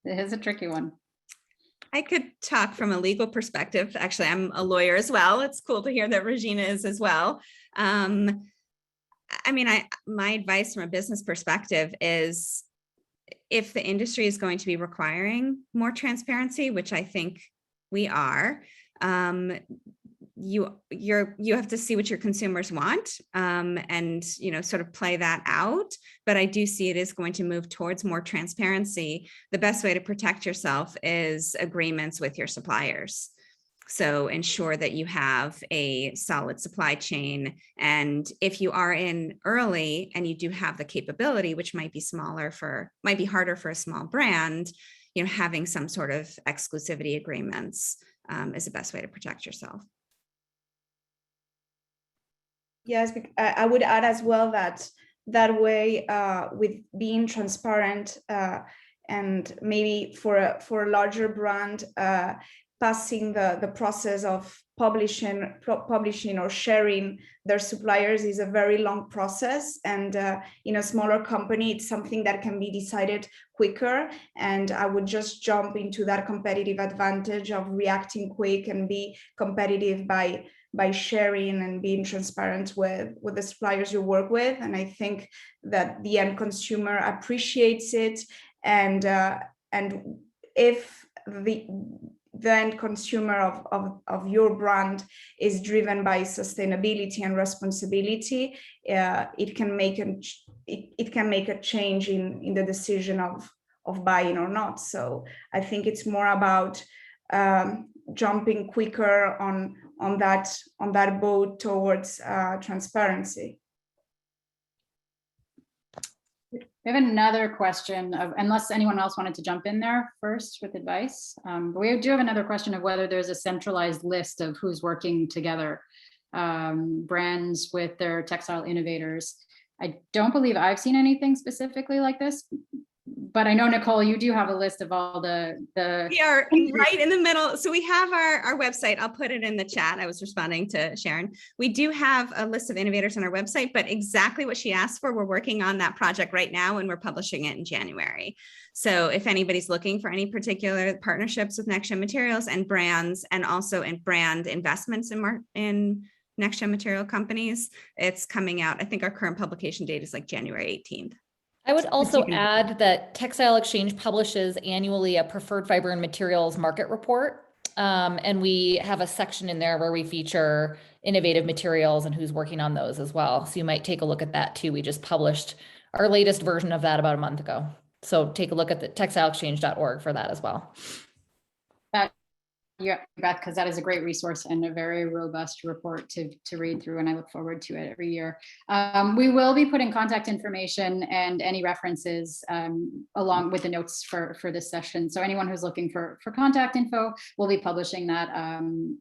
It is a tricky one. I could talk from a legal perspective. Actually, I'm a lawyer as well. It's cool to hear that Regina is as well. I mean, my advice from a business perspective is, if the industry is going to be requiring more transparency, which I think we are, you have to see what your consumers want, and, you know, sort of play that out. But I do see it is going to move towards more transparency. The best way to protect yourself is agreements with your suppliers. So ensure that you have a solid supply chain. And if you are in early and you do have the capability, which might be harder for a small brand, you know, having some sort of exclusivity agreements is the best way to protect yourself. Yes, I would add as well that that way, with being transparent, and maybe for a larger brand, passing the process of publishing or sharing their suppliers is a very long process, and in a smaller company it's something that can be decided quicker, and I would just jump into that competitive advantage of reacting quick and be competitive by sharing and being transparent with the suppliers you work with. And I think that the end consumer appreciates it, and if the end consumer of your brand is driven by sustainability and responsibility, it can make a change in the decision of buying or not. So I think it's more about jumping quicker on that boat towards transparency. We have another question of, unless anyone else wanted to jump in there first with advice. But we do have another question of whether there's a centralized list of who's working together, brands with their textile innovators. I don't believe I've seen anything specifically like this, but I know, Nicole, you do have a list of all the We are right in the middle. So we have our website. I'll put it in the chat. I was responding to Sharon. We do have a list of innovators on our website, but exactly what she asked for, we're working on that project right now and we're publishing it in January. So if anybody's looking for any particular partnerships with Next Gen Materials and brands, and also in brand investments in Next Gen Material companies, it's coming out. I think our current publication date is like January 18th. I would also add that Textile Exchange publishes annually a preferred fiber and materials market report. And we have a section in there where we feature innovative materials and who's working on those as well. So you might take a look at that too. We just published our latest version of that about a month ago. So take a look at the textileexchange.org for that as well. Yeah, Beth, because that is a great resource and a very robust report to read through, and I look forward to it every year. We will be putting contact information and any references along with the notes for this session. So anyone who's looking for contact info, we'll be publishing that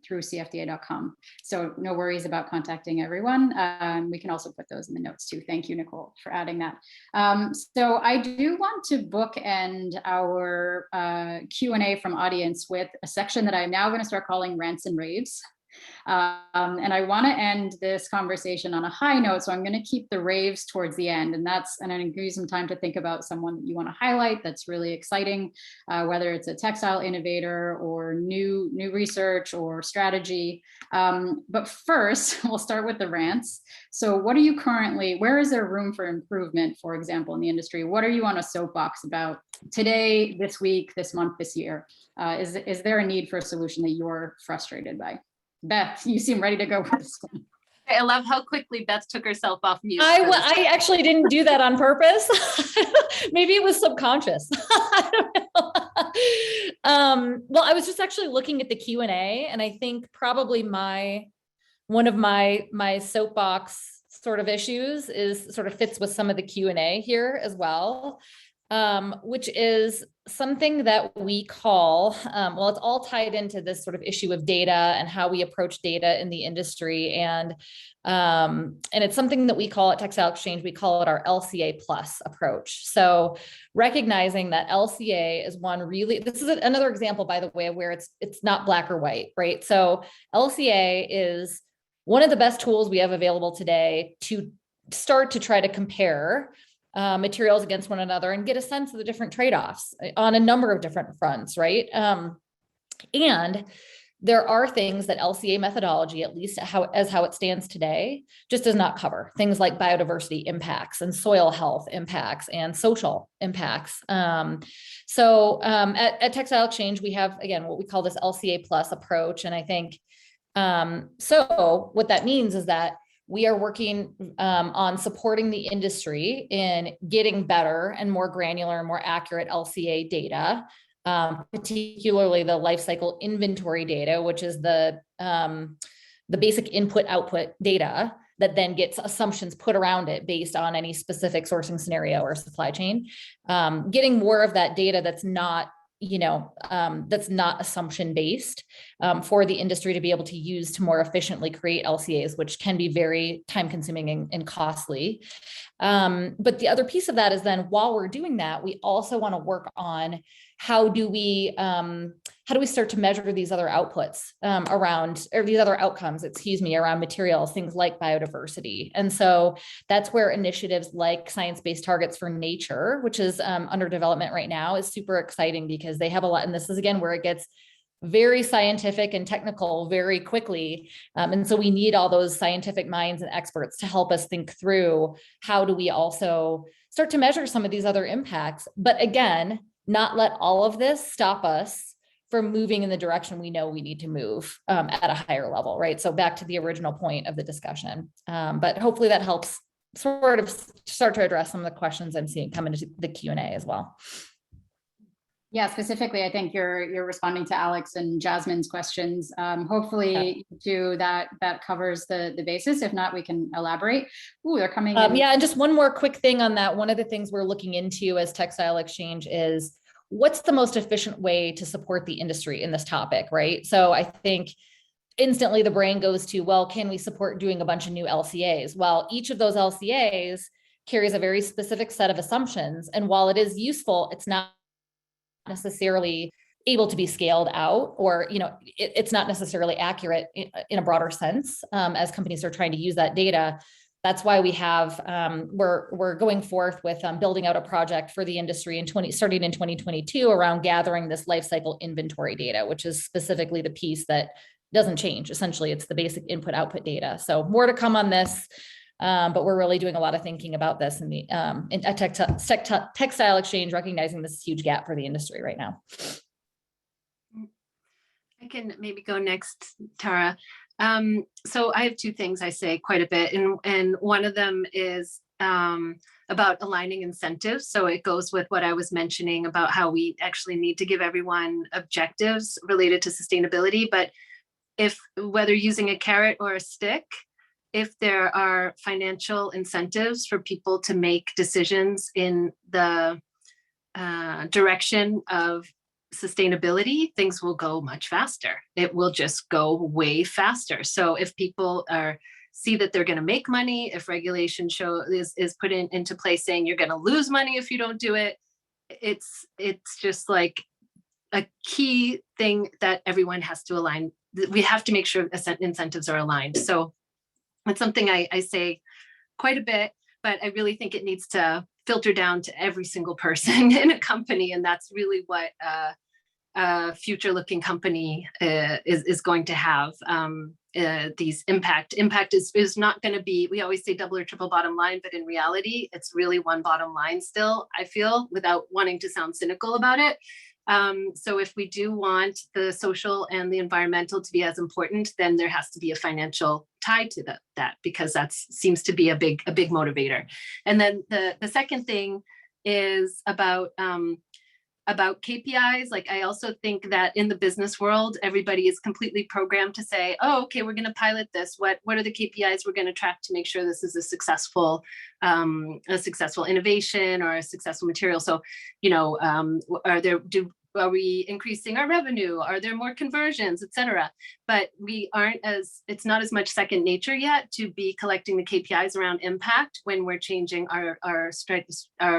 through cfda.com. So no worries about contacting everyone. We can also put those in the notes too. Thank you, Nicole, for adding that. So I do want to bookend our Q&A from audience with a section that I'm now going to start calling rants and raves. And I want to end this conversation on a high note, so I'm going to keep the raves towards the end, and I'm going to give you some time to think about someone that you want to highlight that's really exciting, whether it's a textile innovator or new research or strategy. But first, we'll start with the rants. So what are you currently, where is there room for improvement, for example, in the industry? What are you on a soapbox about today, this week, this month, this year? Is there a need for a solution that you're frustrated by? Beth, you seem ready to go first. I love how quickly Beth took herself off mute. I actually didn't do that on purpose. Maybe it was subconscious. I don't know. Well, I was just actually looking at the Q&A, and I think probably one of my soapbox sort of issues is sort of fits with some of the Q&A here as well, which is something that we call, well, it's all tied into this sort of issue of data and how we approach data in the industry. And it's something that we call at Textile Exchange, we call it our LCA plus approach. So recognizing that LCA is one really, this is another example, by the way, where it's not black or white, right? So LCA is one of the best tools we have available today to start to try to compare materials against one another and get a sense of the different trade-offs on a number of different fronts, right? And there are things that LCA methodology, at least as how it stands today, just does not cover. Things like biodiversity impacts and soil health impacts and social impacts. So at Textile Exchange, we have, again, what we call this LCA plus approach. And I think, so what that means is that we are working on supporting the industry in getting better and more granular and more accurate LCA data, particularly the life cycle inventory data, which is the basic input-output data that then gets assumptions put around it based on any specific sourcing scenario or supply chain. Getting more of that data that's not that's not assumption based for the industry to be able to use to more efficiently create LCAs, which can be very time consuming and costly. But the other piece of that is then while we're doing that, we also want to work on how do we start to measure these other outputs these other outcomes, around materials, things like biodiversity. And so that's where initiatives like science-based targets for nature, which is under development right now, is super exciting because they have a lot. And this is again where it gets very scientific and technical very quickly. And so we need all those scientific minds and experts to help us think through how do we also start to measure some of these other impacts. But again, not let all of this stop us from moving in the direction we know we need to move at a higher level, right? So back to the original point of the discussion. But hopefully that helps sort of start to address some of the questions I'm seeing come into the Q&A as well. Yeah, specifically, I think you're responding to Alex and Jasmine's questions. Hopefully, too, that covers the basis. If not, we can elaborate. Ooh, they're coming in. Yeah, and just one more quick thing on that. One of the things we're looking into as Textile Exchange is what's the most efficient way to support the industry in this topic, right? So I think instantly the brain goes to, well, can we support doing a bunch of new LCAs? Well, each of ththose LCAs carries a very specific set of assumptions. And while it is useful, it's not necessarily able to be scaled out, or it's not necessarily accurate in a broader sense as companies are trying to use that data. That's why we have we're going forth with building out a project for the industry starting in 2022 around gathering this life cycle inventory data, which is specifically the piece that doesn't change. Essentially, it's the basic input output data. So more to come on this. But we're really doing a lot of thinking about this in the Textile Exchange, recognizing this huge gap for the industry right now. I can maybe go next, Tara. So I have two things I say quite a bit, and one of them is about aligning incentives. So it goes with what I was mentioning about how we actually need to give everyone objectives related to sustainability. But whether using a carrot or a stick, if there are financial incentives for people to make decisions in the direction of sustainability, things will go much faster. It will just go way faster. So if people see that they're going to make money, if regulation is put into place saying you're going to lose money if you don't do it, it's just like a key thing that everyone has to align. We have to make sure incentives are aligned. So it's something I say quite a bit, but I really think it needs to filter down to every single person in a company. And that's really what a future-looking company is going to have. These impact is not going to be, we always say double or triple bottom line, but in reality, it's really one bottom line still, I feel, without wanting to sound cynical about it. So if we do want the social and the environmental to be as important, then there has to be a financial tie to that because that seems to be a big motivator. And then the second thing is about KPIs. Like, I also think that in the business world, everybody is completely programmed to say, oh, okay, we're going to pilot this. What are the KPIs we're going to track to make sure this is a successful innovation or a successful material? So, are we increasing our revenue? Are there more conversions, et cetera? But it's not as much second nature yet to be collecting the KPIs around impact when we're changing our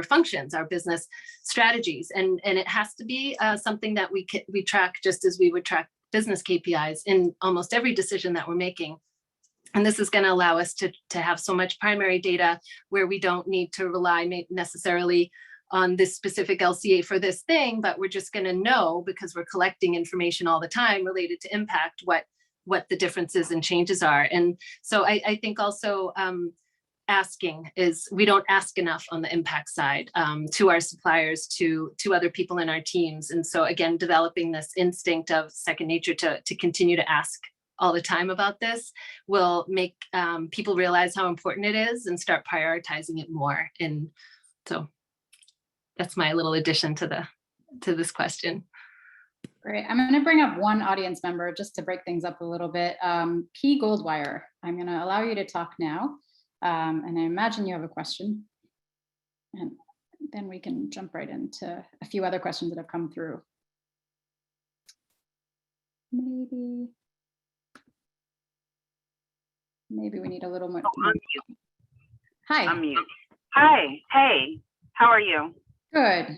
functions, our business strategies. And it has to be something that we track just as we would track business KPIs in almost every decision that we're making. And this is going to allow us to have so much primary data where we don't need to rely necessarily on this specific LCA for this thing, but we're just going to know because we're collecting information all the time related to impact, what the differences and changes are. And so I think also asking is, we don't ask enough on the impact side to our suppliers, to other people in our teams. And so again, developing this instinct of second nature to continue to ask all the time about this will make people realize how important it is and start prioritizing it more. And so that's my little addition to this question. Great. I'm going to bring up one audience member just to break things up a little bit. P. Goldwire, I'm going to allow you to talk now. And I imagine you have a question. And then we can jump right into a few other questions that have come through. maybe we need a little more. Unmute. Hi. Unmute. Hi. Hey. How are you? Good.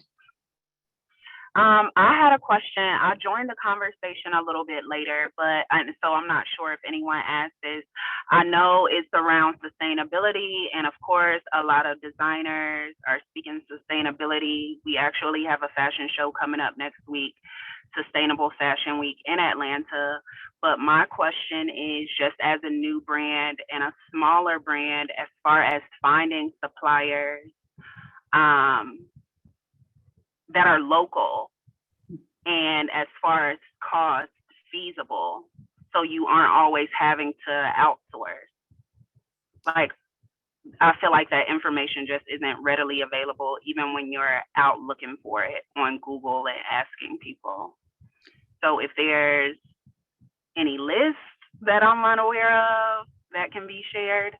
I had a question. I joined the conversation a little bit later, so I'm not sure if anyone asked this. I know it's around sustainability, and of course, a lot of designers are speaking sustainability. We actually have a fashion show coming up next week, Sustainable Fashion Week in Atlanta. But my question is, just as a new brand and a smaller brand, as far as finding suppliers that are local, and as far as cost feasible, so you aren't always having to outsource. Like, I feel like that information just isn't readily available, even when you're out looking for it on Google and asking people. So if there's any lists that I'm unaware of that can be shared.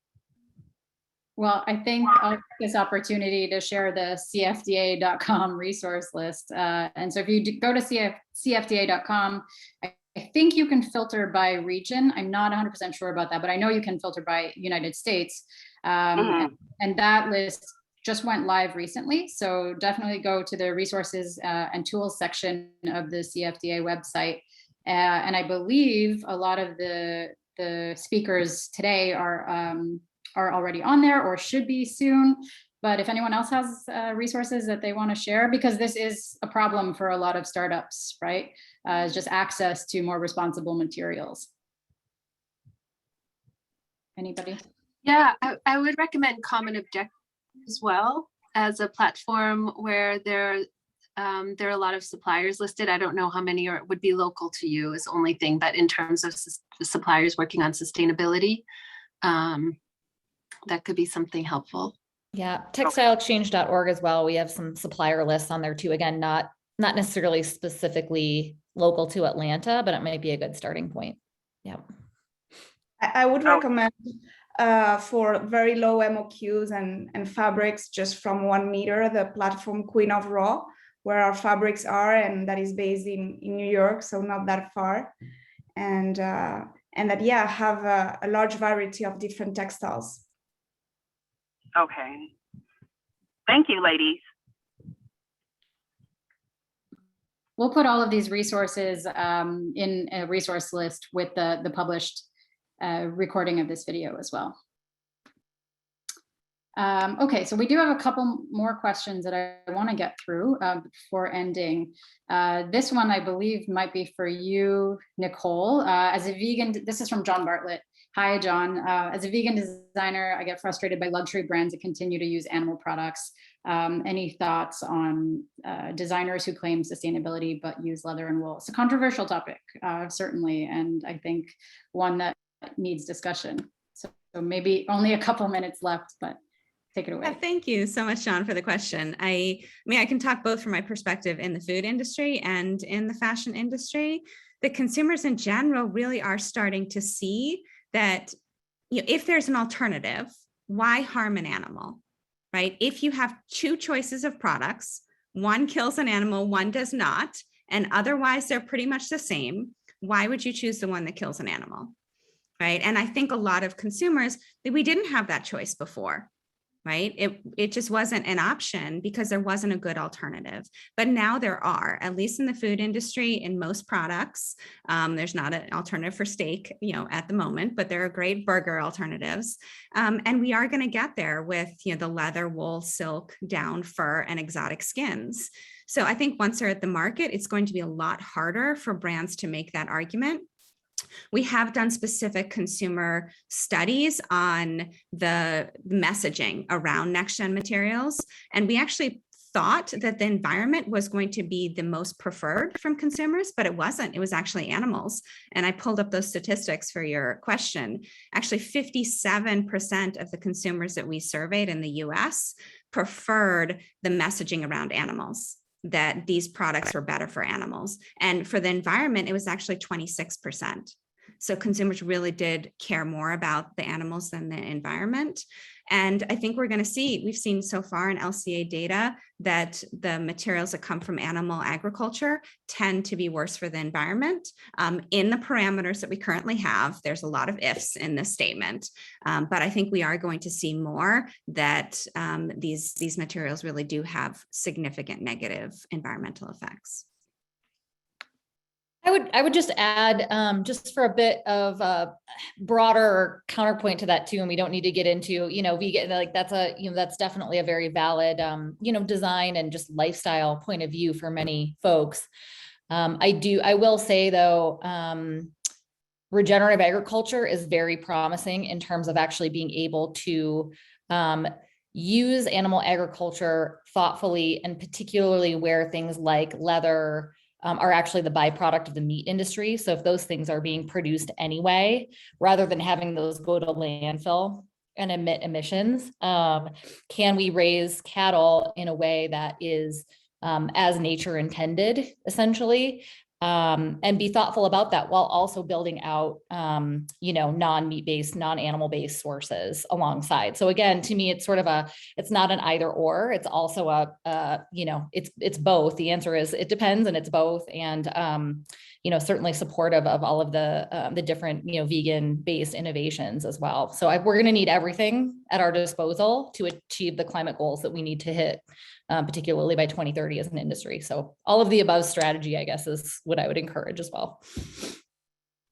Well, I think I'll take this opportunity to share the CFDA.com resource list. And so if you go to CFDA.com, I think you can filter by region. I'm not 100% sure about that, but I know you can filter by United States. And that list just went live recently. So definitely go to the resources and tools section of the CFDA website. And I believe a lot of the speakers today are already on there or should be soon. But if anyone else has resources that they want to share, because this is a problem for a lot of startups, right? Just access to more responsible materials. Anybody? Yeah, I would recommend Common Objective as well as a platform where there are a lot of suppliers listed. I don't know how many would be local to you is the only thing, but in terms of suppliers working on sustainability, that could be something helpful. Yeah, textileexchange.org as well. We have some supplier lists on there too. Again, not necessarily specifically local to Atlanta, but it might be a good starting point. Yeah. I would recommend for very low MOQs and fabrics just from 1 meter, the platform Queen of Raw, where our fabrics are, and that is based in New York, so not that far. And that, yeah, have a large variety of different textiles. Okay. Thank you, ladies. We'll put all of these resources in a resource list with the published recording of this video as well. Okay, so we do have a couple more questions that I want to get through before ending. This one, I believe, might be for you, Nicole. As a vegan, this is from John Bartlett. Hi, John. As a vegan designer, I get frustrated by luxury brands that continue to use animal products. Any thoughts on designers who claim sustainability but use leather and wool? It's a controversial topic, certainly, and I think one that needs discussion. So maybe only a couple minutes left, but take it away. Yeah, thank you so much, John, for the question. I mean, I can talk both from my perspective in the food industry and in the fashion industry. The consumers in general really are starting to see that, you know, if there's an alternative, why harm an animal, right? If you have 2 choices of products, one kills an animal, one does not, and otherwise they're pretty much the same, why would you choose the one that kills an animal, right? And I think a lot of consumers, we didn't have that choice before, right? It just wasn't an option because there wasn't a good alternative. But now there are, at least in the food industry, in most products. There's not an alternative for steak, you know, at the moment, but there are great burger alternatives. And we are going to get there with, you know, the leather, wool, silk, down, fur, and exotic skins. So I think once they're at the market, it's going to be a lot harder for brands to make that argument. We have done specific consumer studies on the messaging around next-gen materials, and we actually thought that the environment was going to be the most preferred from consumers, but it wasn't. It was actually animals. And I pulled up those statistics for your question. Actually, 57% of the consumers that we surveyed in the US preferred the messaging around animals, that these products were better for animals. And for the environment, it was actually 26%. So consumers really did care more about the animals than the environment. And I think we've seen so far in LCA data that the materials that come from animal agriculture tend to be worse for the environment. In the parameters that we currently have, there's a lot of ifs in this statement, but I think we are going to see more that these materials really do have significant negative environmental effects. I would just add, just for a bit of a broader counterpoint to that too, and we don't need to get into, vegan, like that's definitely a very valid, design and just lifestyle point of view for many folks. I will say though, regenerative agriculture is very promising in terms of actually being able to use animal agriculture thoughtfully, and particularly where things like leather are actually the byproduct of the meat industry. So if those things are being produced anyway, rather than having those go to landfill and emit emissions, can we raise cattle in a way that is as nature intended, essentially, and be thoughtful about that while also building out, non-meat based, non-animal based sources alongside. So again, to me, it's sort of it's not an either or, it's also it's both. The answer is it depends, and it's both. And, certainly supportive of all of the different, vegan based innovations as well. So we're going to need everything at our disposal to achieve the climate goals that we need to hit, particularly by 2030 as an industry. So all of the above strategy, I guess, is what I would encourage as well.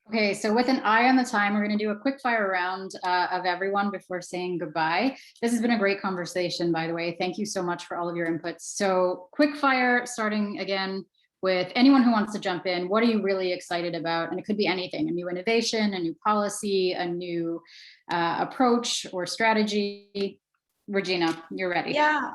Okay, so with an eye on the time, we're going to do a quick fire round of everyone before saying goodbye. This has been a great conversation, by the way. Thank you so much for all of your inputs. So quick fire, starting again with anyone who wants to jump in. What are you really excited about? And it could be anything, a new innovation, a new policy, a new approach or strategy. Regina, you're ready. Yeah.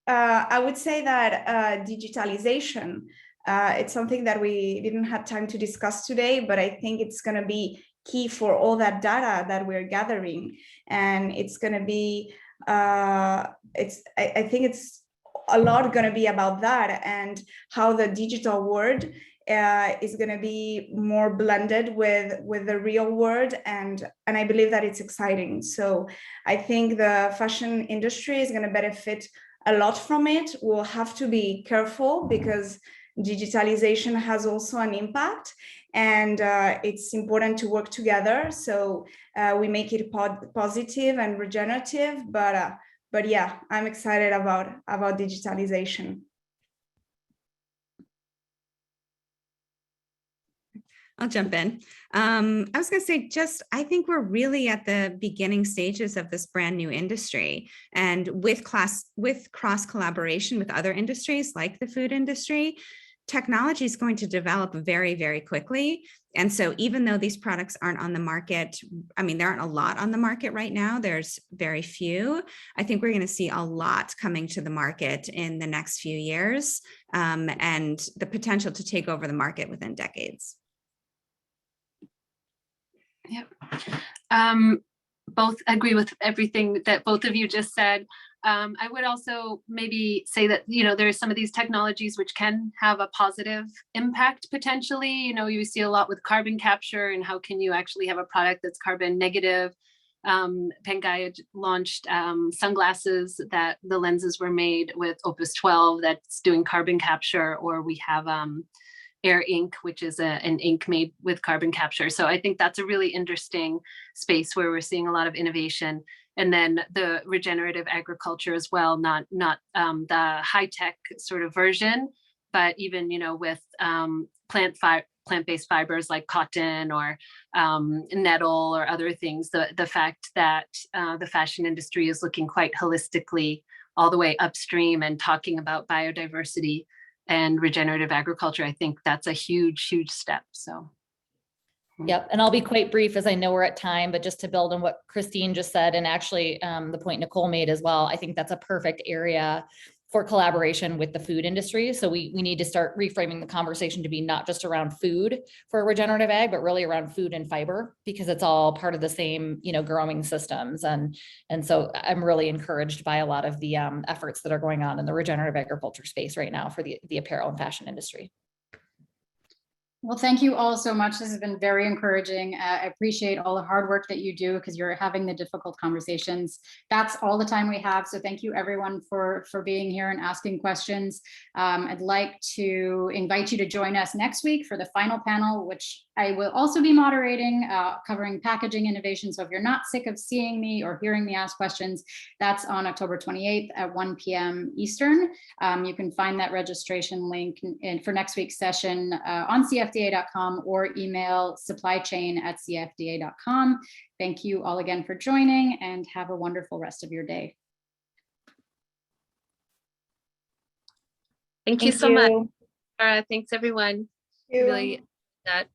I would say that digitalization, it's something that we didn't have time to discuss today, but I think it's going to be key for all that data that we're gathering. And it's going to be, I think it's a lot going to be about that, and how the digital world is going to be more blended with the real world, and I believe that it's exciting. So I think the fashion industry is going to benefit a lot from it. We'll have to be careful because digitalization has also an impact, and it's important to work together. So we make it positive and regenerative, but yeah, I'm excited about digitalization. I'll jump in. I was going to say, I think we're really at the beginning stages of this brand new industry, and with cross collaboration with other industries like the food industry, technology is going to develop very, very quickly. And so even though these products aren't on the market, there aren't a lot on the market right now, there's very few. I think we're going to see a lot coming to the market in the next few years, and the potential to take over the market within decades. Yep. Both agree with everything that both of you just said. I would also maybe say that, there are some of these technologies which can have a positive impact potentially. You see a lot with carbon capture, and how can you actually have a product that's carbon negative. Pangaia launched sunglasses that the lenses were made with Opus 12 that's doing carbon capture, or we have Air ink, which is an ink made with carbon capture. So I think that's a really interesting space where we're seeing a lot of innovation. And then the regenerative agriculture as well, not the high-tech sort of version, but even, with plant-based fibers like cotton or nettle or other things, the fact that the fashion industry is looking quite holistically all the way upstream and talking about biodiversity and regenerative agriculture, I think that's a huge, huge step. So. Yep. And I'll be quite brief as I know we're at time, but just to build on what Christine just said, and actually the point Nicole made as well, I think that's a perfect area for collaboration with the food industry. So we need to start reframing the conversation to be not just around food for regenerative ag, but really around food and fiber, because it's all part of the same, growing systems. And so I'm really encouraged by a lot of the efforts that are going on in the regenerative agriculture space right now for the apparel and fashion industry. Well, thank you all so much. This has been very encouraging. I appreciate all the hard work that you do because you're having the difficult conversations. That's all the time we have. So thank you everyone for being here and asking questions. I'd like to invite you to join us next week for the final panel, which I will also be moderating, covering packaging innovation. So if you're not sick of seeing me or hearing me ask questions, that's on October 28th at 1 p.m. Eastern. You can find that registration link for next week's session on CFDA.com or email supplychain@cfda.com. Thank you all again for joining and have a wonderful rest of your day. Thank you so much. Thanks everyone. You. Really that.